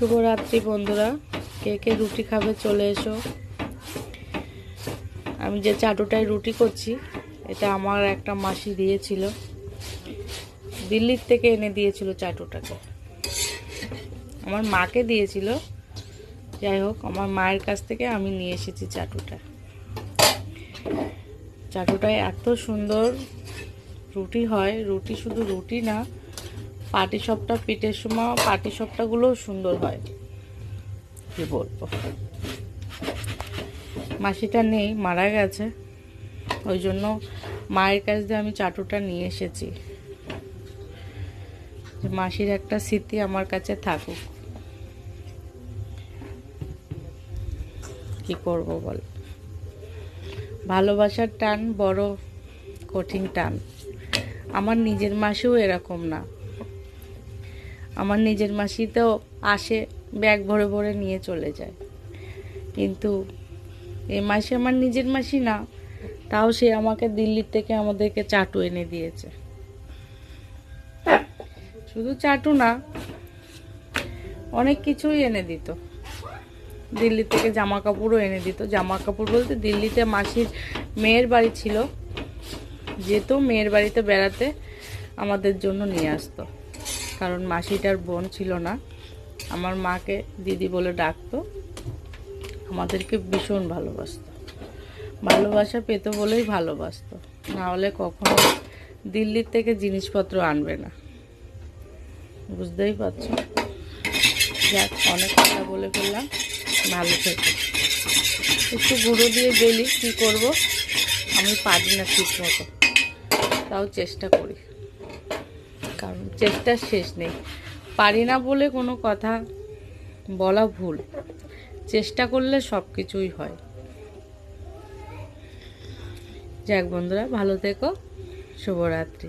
শুভরাত্রি বন্ধুরা, কে কে রুটি খাবে চলে এসো। আমি যে চাটুটায় রুটি করছি এটা আমার একটা মাসি দিয়েছিল, দিল্লির থেকে এনে দিয়েছিল চাটুটাকে। আমার মাকে দিয়েছিল, যাই হোক আমার মায়ের কাছ থেকে আমি নিয়ে এসেছি চাটুটা। চাটুটায় এত সুন্দর রুটি হয়, রুটি শুধু রুটি না, পাটিসাপটা পিঠের সময় পাটিসাপটাগুলোও সুন্দর হয়। কি বলবো, মাসিটা নেই, মারা গেছে, ওই জন্য মায়ের কাছ দিয়ে আমি চাটুটা নিয়ে এসেছি। মাসির একটা স্মৃতি আমার কাছে থাকুক। কি করব বল, ভালোবাসার টান বড় কঠিন টান। আমার নিজের মাসিও এরকম না। আমার নিজের মাসি তো আসে, ব্যাগ ভরে ভরে নিয়ে চলে যায়, কিন্তু এই মাসি আমার নিজের মাসি না, তাও সে আমাকে দিল্লির থেকে আমাদেরকে চাটু এনে দিয়েছে। শুধু চাটু না, অনেক কিছুই এনে দিত। দিল্লি থেকে জামা কাপড়ও এনে দিত। জামা কাপড় বলতে দিল্লিতে মাসির মেয়ের বাড়ি ছিল, যেত মেয়ের বাড়িতে বেড়াতে, আমাদের জন্য নিয়ে আসতো। কারণ মাসিটার বোন ছিল না, আমার মাকে দিদি বলে ডাকতো। আমাদেরকে ভীষণ ভালোবাসতো, ভালোবাসা পেত বলেই ভালোবাসতো, না হলে কখনো দিল্লির থেকে জিনিসপত্র আনবে না। বুঝতেই পারছো। যাক, অনেক কথা বলে ফেললাম, ভালো থেকে একটু গুঁড়ো দিয়ে গেলি কি করব, আমি পারি না ঠিক মতো, তাও চেষ্টা করি, কারণ চেষ্টার শেষ নেই। পারি না বলে কোনো কথা বলা ভুল, চেষ্টা করলে সব কিছুই হয়। যাক বন্ধুরা, ভালো থেকো, শুভরাত্রি।